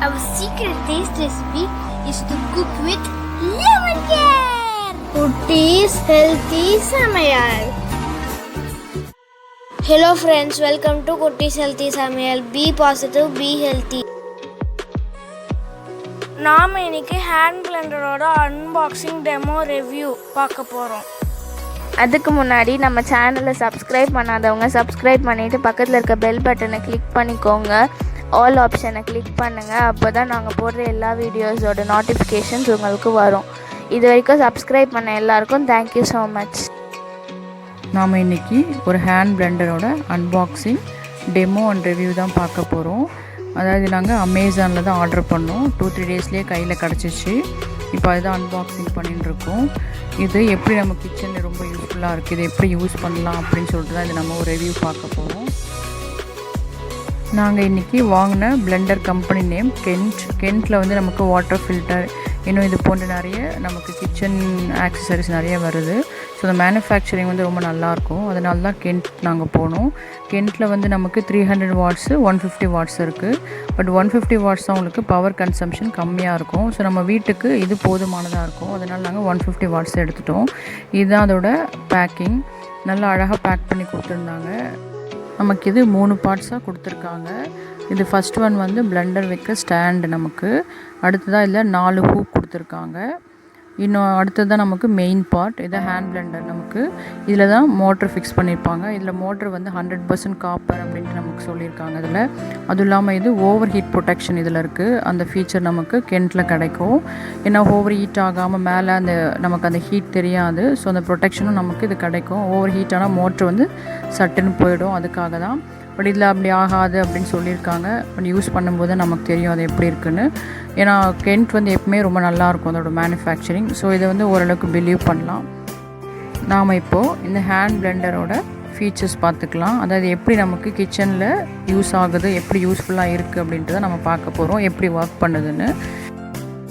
Our secret taste recipe is to cook with lemon care. Kutties healthy Samayal. Hello friends, welcome to Kutties healthy Samayal. Be positive, be healthy. நாம இன்னைக்கு hand பிளெண்டரோட unboxing demo review பார்க்க போகிறோம். அதுக்கு முன்னாடி நம்ம சேனலை subscribe பண்ணாதவங்க சப்ஸ்கிரைப் பண்ணிவிட்டு பக்கத்தில் இருக்க பெல் பட்டனை கிளிக் பண்ணிக்கோங்க. ஆல் ஆப்ஷனை கிளிக் பண்ணுங்கள். அப்போ தான் நாங்கள் போடுற எல்லா வீடியோஸோட நோட்டிஃபிகேஷன்ஸ் உங்களுக்கு வரும். இது வரைக்கும் சப்ஸ்கிரைப் பண்ண எல்லாருக்கும் தேங்க்யூ ஸோ மச். நாம் இன்றைக்கி ஒரு ஹேண்ட் பிளெண்டரோட அன்பாக்சிங் டெமோ அண்ட் ரிவ்யூ தான் பார்க்க போகிறோம். அதாவது நாங்கள் அமேசானில் தான் ஆர்டர் பண்ணோம். 2-3 டேஸ்லேயே கையில் கிடச்சிச்சு. இப்போ அதுதான் அன்பாக்சிங் பண்ணிட்டுருக்கோம். இது எப்படி நம்ம கிச்சனில் ரொம்ப யூஸ்ஃபுல்லாக இருக்குது, இது எப்படி யூஸ் பண்ணலாம் அப்படின்னு சொல்லிட்டு தான் இது நம்ம ஒரு ரிவ்யூ பார்க்க போகிறோம். நாங்கள் இன்றைக்கி வாங்கின பிளெண்டர் கம்பெனி நேம் கென்ட்டில் வந்து நமக்கு வாட்டர் ஃபில்டர் இன்னும் இது போன்ற நிறைய நமக்கு கிச்சன் ஆக்சசரிஸ் நிறைய வருது. ஸோ அந்த மேனுஃபேக்சரிங் வந்து ரொம்ப நல்லாயிருக்கும். அதனால தான் கென்ட் நாங்கள் போனோம். கென்ட்டில் வந்து நமக்கு 300 வாட்ஸு 150 வாட்ஸ் இருக்குது. பட் 150 வாட்ஸ் தான் உங்களுக்கு பவர் கன்சம்ஷன் கம்மியாக இருக்கும். ஸோ நம்ம வீட்டுக்கு இது போதுமானதாக இருக்கும். அதனால் நாங்கள் 150 வாட்ஸ் எடுத்துட்டோம். இதுதான் அதோட பேக்கிங். நல்லா அழகாக பேக் பண்ணி கொடுத்துருந்தாங்க. நமக்கு இது 3 பார்ட்ஸாக கொடுத்துருக்காங்க. இது ஃபஸ்ட் ஒன் வந்து பிளெண்டர் வைக்க ஸ்டாண்டு, நமக்கு அடுத்ததாக இதில் 4 ஹூக் கொடுத்துருக்காங்க. இன்னும் அடுத்தது நமக்கு மெயின் பார்ட். இது ஹேண்ட் பிளெண்டர். நமக்கு இதில் தான் மோட்ரு ஃபிக்ஸ் பண்ணியிருப்பாங்க. இதில் மோட்ரு வந்து 100% காப்பர் அப்படின்ட்டு நமக்கு சொல்லியிருக்காங்க. இதில் அதுவும் இல்லாமல் இது ஓவர் ஹீட் ப்ரொடெக்ஷன் இதில் இருக்குது. அந்த ஃபீச்சர் நமக்கு கென்ட்டில் கிடைக்கும். ஏன்னா ஓவர் ஹீட் ஆகாமல் மேலே அந்த நமக்கு அந்த ஹீட் தெரியாது. ஸோ அந்த ப்ரொடெக்ஷனும் நமக்கு இது கிடைக்கும். ஓவர் ஹீட் ஆனால் மோட்ரு வந்து சட்டுன்னு போயிடும். அதுக்காக தான். பட் இதில் அப்படி ஆகாது அப்படின்னு சொல்லியிருக்காங்க. பட் யூஸ் பண்ணும்போது நமக்கு தெரியும் அது எப்படி இருக்குன்னு. ஏன்னா கென்ட் வந்து எப்பவுமே ரொம்ப நல்லாயிருக்கும் அதோட மேனுஃபேக்சரிங். ஸோ இதை வந்து ஓரளவுக்கு பிலீவ் பண்ணலாம். நாம் இப்போது இந்த ஹேண்ட் பிளெண்டரோட ஃபீச்சர்ஸ் பார்த்துக்கலாம். அதாவது எப்படி நமக்கு கிச்சனில் யூஸ் ஆகுது, எப்படி யூஸ்ஃபுல்லாக இருக்குது அப்படின்ட்டு தான் நம்ம பார்க்க போகிறோம், எப்படி ஒர்க் பண்ணுதுன்னு.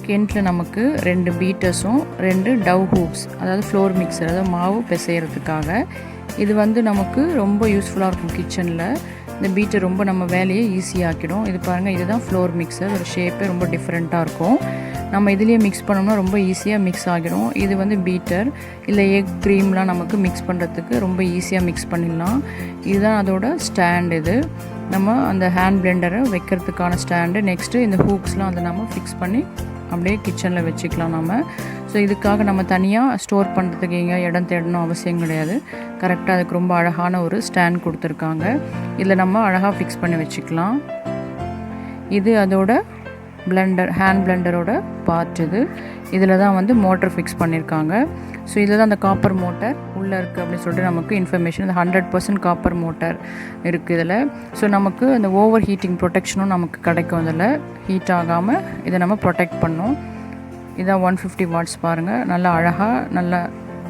கென்ட்டில் நமக்கு 2 பீட்டர்ஸும் 2 டவ் ஹூக்ஸ், அதாவது ஃப்ளோர் மிக்சர், அதாவது மாவு பிசைகிறதுக்காக. இது வந்து நமக்கு ரொம்ப யூஸ்ஃபுல்லாக இருக்கும் கிச்சனில். இந்த பீட்டர் ரொம்ப நம்ம வேலையை ஈஸியாக்கிடும். இது பாருங்கள், இதுதான் ஃப்ளோர் மிக்சர். ஒரு ஷேப்பே ரொம்ப டிஃப்ரெண்ட்டாக இருக்கும். நம்ம இதுலேயே மிக்ஸ் பண்ணோம்னா ரொம்ப ஈஸியாக மிக்ஸ் ஆகிடும். இது வந்து பீட்டர். இல்லை எக் க்ரீம்லாம் நமக்கு மிக்ஸ் பண்ணுறதுக்கு ரொம்ப ஈஸியாக மிக்ஸ் பண்ணிடலாம். இதுதான் அதோட ஸ்டாண்ட். இது நம்ம அந்த ஹேண்ட் பிளெண்டரை வைக்கிறதுக்கான ஸ்டாண்டு. நெக்ஸ்ட்டு இந்த ஹூக்ஸ்லாம் அதை நம்ம ஃபிக்ஸ் பண்ணி அப்படியே கிச்சனில் வச்சுக்கலாம் நம்ம. ஸோ இதுக்காக நம்ம தனியாக ஸ்டோர் பண்ணுறதுக்கு எங்கே இடம் தேடணும் அவசியம் கிடையாது. கரெக்டாக அதுக்கு ரொம்ப அழகான ஒரு ஸ்டாண்ட் கொடுத்துருக்காங்க. இதில் நம்ம அழகாக ஃபிக்ஸ் பண்ணி வச்சுக்கலாம். இது அதோட பிளெண்டர், ஹேண்ட் பிளெண்டரோட பார்ட். இதில் தான் வந்து மோட்டர் ஃபிக்ஸ் பண்ணியிருக்காங்க. ஸோ இதில் தான் அந்த காப்பர் மோட்டர் உள்ளே இருக்குது அப்படின்னு சொல்லிட்டு நமக்கு இன்ஃபர்மேஷன். இந்த 100% காப்பர் மோட்டர் இருக்குது இதில். ஸோ நமக்கு அந்த ஓவர் ஹீட்டிங் ப்ரொடெக்ஷனும் நமக்கு கிடைக்கும். இதில் ஹீட் ஆகாமல் இதை நம்ம ப்ரொடெக்ட் பண்ணோம். இதான் 150 வாட்ஸ் பாருங்கள். நல்லா அழகாக, நல்லா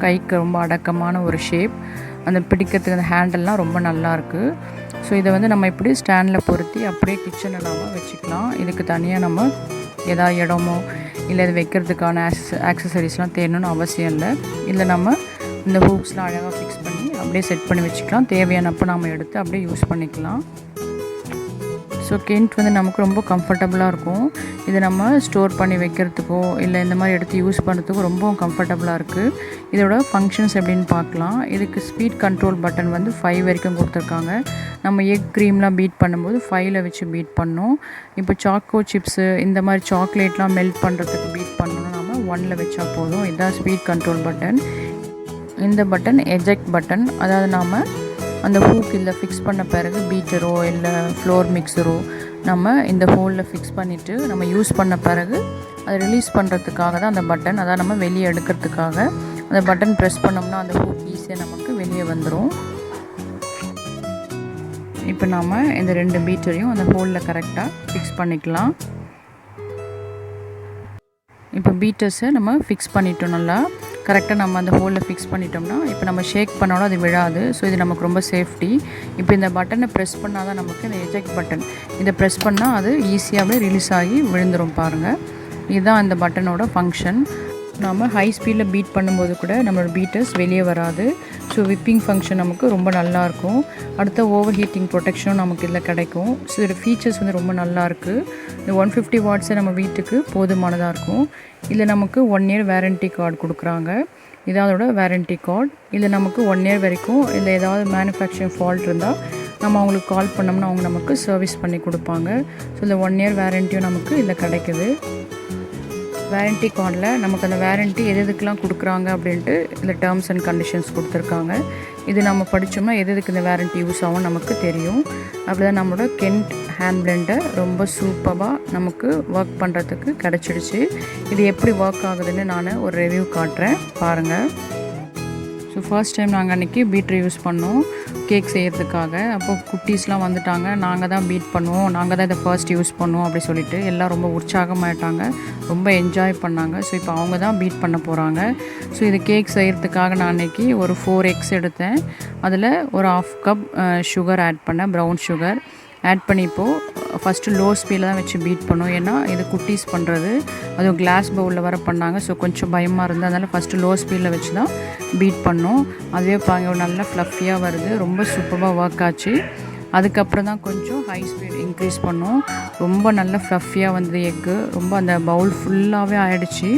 கைக்கு ரொம்ப அடக்கமான ஒரு ஷேப். அந்த பிடிக்கிறதுக்கு அந்த ஹேண்டல்லாம் ரொம்ப நல்லாயிருக்கு. ஸோ இதை வந்து நம்ம இப்படி ஸ்டாண்டில் பொருத்தி அப்படியே கிச்சனில் நம்ம வச்சுக்கலாம். இதுக்கு தனியாக நம்ம ஏதாவது இடமோ இல்லை இது வைக்கிறதுக்கான ஆக்சசரிஸ்லாம் தேடணும்னு அவசியம் இல்லை. இல்லை நம்ம இந்த ஹூக்ஸ்லாம் அழகாக ஃபிக்ஸ் பண்ணி அப்படியே செட் பண்ணி வச்சுக்கலாம். தேவையானப்போ நம்ம எடுத்து அப்படியே யூஸ் பண்ணிக்கலாம். ஸோ கென்ட் வந்து நமக்கு ரொம்ப கம்ஃபர்டபுளாக இருக்கும். இதை நம்ம ஸ்டோர் பண்ணி வைக்கிறதுக்கோ இல்லை இந்த மாதிரி எடுத்து யூஸ் பண்ணுறதுக்கோ ரொம்பவும் கம்ஃபர்டபுளாக இருக்குது. இதோட ஃபங்க்ஷன்ஸ் எப்படின்னு பார்க்கலாம். இதுக்கு ஸ்பீட் கண்ட்ரோல் பட்டன் வந்து 5 வரைக்கும் கொடுத்துருக்காங்க. நம்ம எக் க்ரீம்லாம் பீட் பண்ணும்போது 5ல் வச்சு பீட் பண்ணோம். இப்போ சாக்கோ சிப்ஸு இந்த மாதிரி சாக்லேட்லாம் மெல்ட் பண்ணுறதுக்கு பீட் பண்ணணும்னா நம்ம 1ல் வச்சா போதும். இதுதான் ஸ்பீட் கண்ட்ரோல் பட்டன். இந்த பட்டன் எஜெக்ட் பட்டன். அதாவது நாம் அந்த ஹூக் இல்லை ஃபிக்ஸ் பண்ண பிறகு பீட்டரோ இல்லை ஃப்ளோர் மிக்சரோ நம்ம இந்த ஹோலில் ஃபிக்ஸ் பண்ணிவிட்டு நம்ம யூஸ் பண்ண பிறகு அதை ரிலீஸ் பண்ணுறதுக்காக தான் அந்த பட்டன். அதான் நம்ம வெளியே எடுக்கிறதுக்காக அந்த பட்டன் ப்ரெஸ் பண்ணோம்னா அந்த ஹூக் ஈஸியாக நமக்கு வெளியே வந்துடும். இப்போ நாம் இந்த 2 பீட்டரையும் அந்த ஹோலில் கரெக்டாக ஃபிக்ஸ் பண்ணிக்கலாம். இப்போ பீட்டர்ஸை நம்ம ஃபிக்ஸ் பண்ணிட்டோம். நல்லா கரெக்டாக நம்ம அந்த ஹோலில் ஃபிக்ஸ் பண்ணிட்டோம்னா இப்போ நம்ம ஷேக் பண்ணாலும் அது விழாது. ஸோ இது நமக்கு ரொம்ப சேஃப்டி. இப்போ இந்த பட்டனை ப்ரெஸ் பண்ணால் தான் நமக்கு இந்த எஜெக்ட் பட்டன், இதை ப்ரெஸ் பண்ணால் அது ஈஸியாகவே ரிலீஸ் ஆகி விழுந்துடும் பாருங்கள். இதுதான் இந்த பட்டனோட ஃபங்க்ஷன். நாம் ஹை ஸ்பீடில் பீட் பண்ணும்போது கூட நம்மளோட பீட்டர்ஸ் வெளியே வராது. ஸோ விப்பிங் ஃபங்க்ஷன் நமக்கு ரொம்ப நல்லாயிருக்கும். அடுத்த ஓவர் ஹீட்டிங் ப்ரொடெக்ஷனும் நமக்கு இதில் கிடைக்கும். ஸோ இதோட ஃபீச்சர்ஸ் வந்து ரொம்ப நல்லாயிருக்கு. இந்த 150 வாட்ஸை நம்ம வீட்டுக்கு போதுமானதாக இருக்கும். இதில் நமக்கு 1 இயர் வேரண்டி கார்டு கொடுக்குறாங்க. இதான் அதோட வேரண்டி கார்டு. இதில் நமக்கு 1 இயர் வரைக்கும் இதில் ஏதாவது மேனுஃபேக்சரிங் ஃபால்ட் இருந்தால் நம்ம அவங்களுக்கு கால் பண்ணோம்னா அவங்க நமக்கு சர்வீஸ் பண்ணி கொடுப்பாங்க. ஸோ இந்த 1 இயர் வேரண்டியும் நமக்கு இதில் கிடைக்குது. வேரண்டி கார்டில் நமக்கு அந்த வேரண்டி எதுக்கெலாம் கொடுக்குறாங்க அப்படின்ட்டு இதில் டேர்ம்ஸ் அண்ட் கண்டிஷன்ஸ் கொடுத்துருக்காங்க. இது நம்ம படித்தோம்னா எதுக்கு இந்த வேரண்டி யூஸ் ஆகும் நமக்கு தெரியும். அப்படிதான் நம்மளோட கென்ட் ஹேண்ட் பிளெண்டர் ரொம்ப சூப்பராக நமக்கு ஒர்க் பண்ணுறதுக்கு கிடச்சிடுச்சு. இது எப்படி ஒர்க் ஆகுதுன்னு நான் ஒரு ரிவ்யூ காட்டுறேன் பாருங்கள். ஸோ ஃபர்ஸ்ட் டைம் நாங்கள் அன்றைக்கி பீட்ரு யூஸ் பண்ணோம் கேக் செய்கிறதுக்காக. அப்போது குட்டீஸ்லாம் வந்துட்டாங்க, நாங்கள் தான் பீட் பண்ணுவோம், நாங்கள் தான் இதை ஃபர்ஸ்ட் யூஸ் பண்ணுவோம் அப்படி சொல்லிட்டு எல்லாம் ரொம்ப உற்சாகமாயிட்டாங்க, ரொம்ப என்ஜாய் பண்ணாங்க. ஸோ இப்போ அவங்க தான் பீட் பண்ண போகிறாங்க. ஸோ இது கேக் செய்கிறதுக்காக நான் அன்றைக்கி ஒரு 4 எக்ஸ் எடுத்தேன். அதில் ஒரு 1/2 கப் சுகர் ஆட் பண்ணேன், ப்ரௌன் சுகர் ஆட் பண்ணி இப்போது ஃபஸ்ட்டு லோ ஸ்பீடில் தான் வச்சு பீட் பண்ணோம். ஏன்னா இது குட்டீஸ் பண்ணுறது, அதுவும் கிளாஸ் பவுலில் வர பண்ணாங்க. ஸோ கொஞ்சம் பயமாக இருந்தது, அதனால் ஃபஸ்ட்டு லோ ஸ்பீடில் வச்சு தான் பீட் பண்ணோம். அதுவே பாருங்க நல்லா ஃப்ளஃபியாக வருது, ரொம்ப சூப்பராக ஒர்க் ஆச்சு. அதுக்கப்புறம் தான் கொஞ்சம் ஹை ஸ்பீட் இன்க்ரீஸ் பண்ணோம். ரொம்ப நல்லா ஃப்ளஃபியாக வந்தது எக்கு, ரொம்ப அந்த பவுல் ஃபுல்லாகவே ஆயிடுச்சு.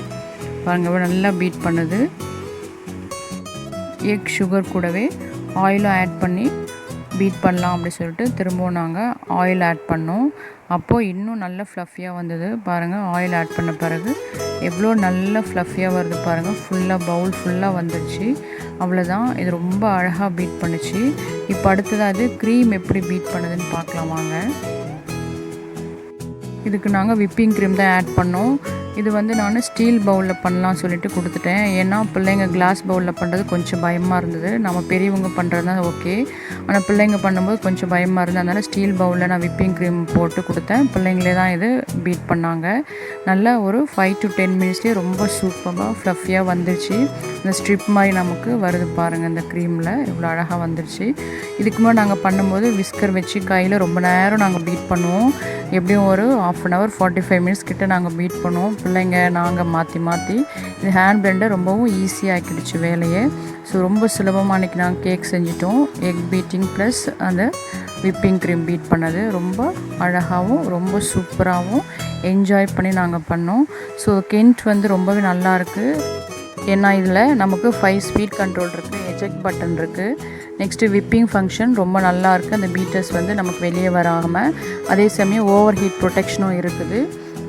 பாருங்கள் நல்லா பீட் பண்ணுது. எக் சுகர் கூடவே ஆயிலும் ஆட் பண்ணி பீட் பண்ணலாம் அப்படி சொல்லிட்டு திரும்பவும் நாங்கள் ஆயில் ஆட் பண்ணோம். அப்போது இன்னும் நல்ல ஃப்ளஃபியாக வந்தது. பாருங்கள் ஆயில் ஆட் பண்ண பிறகு எவ்வளோ நல்ல ஃப்ளஃபியாக வருது பாருங்கள். ஃபுல்லாக பவுல் ஃபுல்லாக வந்துடுச்சு. அவ்வளோதான், இது ரொம்ப அழகாக பீட் பண்ணுச்சு. இப்போ அடுத்ததாக இது க்ரீம் எப்படி பீட் பண்ணுதுன்னு பார்க்கலாம் வாங்க. இதுக்கு நாங்கள் விப்பிங் க்ரீம் தான் ஆட் பண்ணோம். இது வந்து நான் ஸ்டீல் பவுலில் பண்ணலாம் சொல்லிட்டு கொடுத்துட்டேன். ஏன்னா பிள்ளைங்க கிளாஸ் பவுலில் பண்ணுறது கொஞ்சம் பயமாக இருந்தது. நம்ம பெரியவங்க பண்ணுறது தான் ஓகே, ஆனால் பிள்ளைங்க பண்ணும்போது கொஞ்சம் பயமாக இருந்தது. அதனால் ஸ்டீல் பவுலில் நான் விப்பிங் க்ரீம் போட்டு கொடுத்தேன். பிள்ளைங்களே தான் இது பீட் பண்ணாங்க. நல்லா ஒரு 5 to 10 மினிட்ஸ்லேயே ரொம்ப சூப்பராக ஃப்ளஃபியாக வந்துடுச்சு. இந்த ஸ்ட்ரிப் மாதிரி நமக்கு வருது பாருங்கள், இந்த க்ரீமில் இவ்வளோ அழகாக வந்துடுச்சு. இதுக்கு முன்னாடி நாங்கள் பண்ணும்போது விஸ்கர் வச்சு கையில் ரொம்ப நேரம் நாங்கள் பீட் பண்ணுவோம். எப்படியும் ஒரு 1/2 hour 45 மினிட்ஸ் கிட்ட நாங்கள் பீட் பண்ணுவோம். பிள்ளைங்க நாங்கள் மாற்றி இது ஹேண்ட் பிளெண்டர் ரொம்பவும் ஈஸியாக ஆக்கிடுச்சு வேலையை. ஸோ ரொம்ப சுலபமாக அன்றைக்கி நாங்கள் கேக் செஞ்சிட்டோம். எக் பீட்டிங் ப்ளஸ் அந்த விப்பிங் க்ரீம் பீட் பண்ணது ரொம்ப அழகாகவும் ரொம்ப சூப்பராகவும் என்ஜாய் பண்ணி நாங்கள் பண்ணோம். ஸோ கென்ட் வந்து ரொம்பவே நல்லாயிருக்கு. ஏன்னா இதில் நமக்கு 5 ஸ்பீட் கண்ட்ரோல் இருக்குது, எஜெக்ட் பட்டன் இருக்குது. நெக்ஸ்ட்டு விப்பிங் ஃபங்க்ஷன் ரொம்ப நல்லாயிருக்கு. அந்த பீட்டர்ஸ் வந்து நமக்கு வெளியே வராமல், அதே சமயம் ஓவர் ஹீட் ப்ரொடெக்ஷனும் இருக்குது.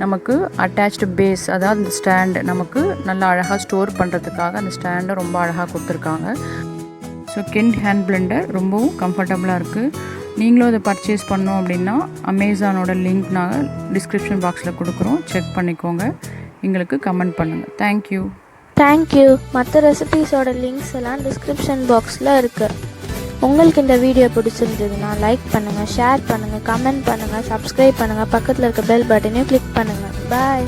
நமக்கு அட்டாச்டு பேஸ், அதாவது அந்த ஸ்டாண்டு நமக்கு நல்லா அழகாக ஸ்டோர் பண்ணுறதுக்காக அந்த ஸ்டாண்டை ரொம்ப அழகாக கொடுத்துருக்காங்க. ஸோ கென்ட் ஹேண்ட் பிளெண்டர் ரொம்பவும் கம்ஃபர்டபுளாக இருக்குது. நீங்களும் இதை பர்ச்சேஸ் பண்ணோம் அப்படின்னா அமேசானோட லிங்க் நாங்கள் டிஸ்கிரிப்ஷன் பாக்ஸில் கொடுக்குறோம், செக் பண்ணிக்கோங்க. எங்களுக்கு கமெண்ட் பண்ணுங்கள். தேங்க்யூ. மற்ற ரெசிபீஸோட லிங்க்ஸ் எல்லாம் டிஸ்கிரிப்ஷன் பாக்ஸில் இருக்குது. உங்களுக்கு இந்த வீடியோ பிடிச்சிருந்ததுன்னா லைக் பண்ணுங்கள், ஷேர் பண்ணுங்கள், கமெண்ட் பண்ணுங்கள், சப்ஸ்கிரைப் பண்ணுங்கள், பக்கத்தில் இருக்க பெல் பட்டனையும் கிளிக் பண்ணுங்கள். பாய்.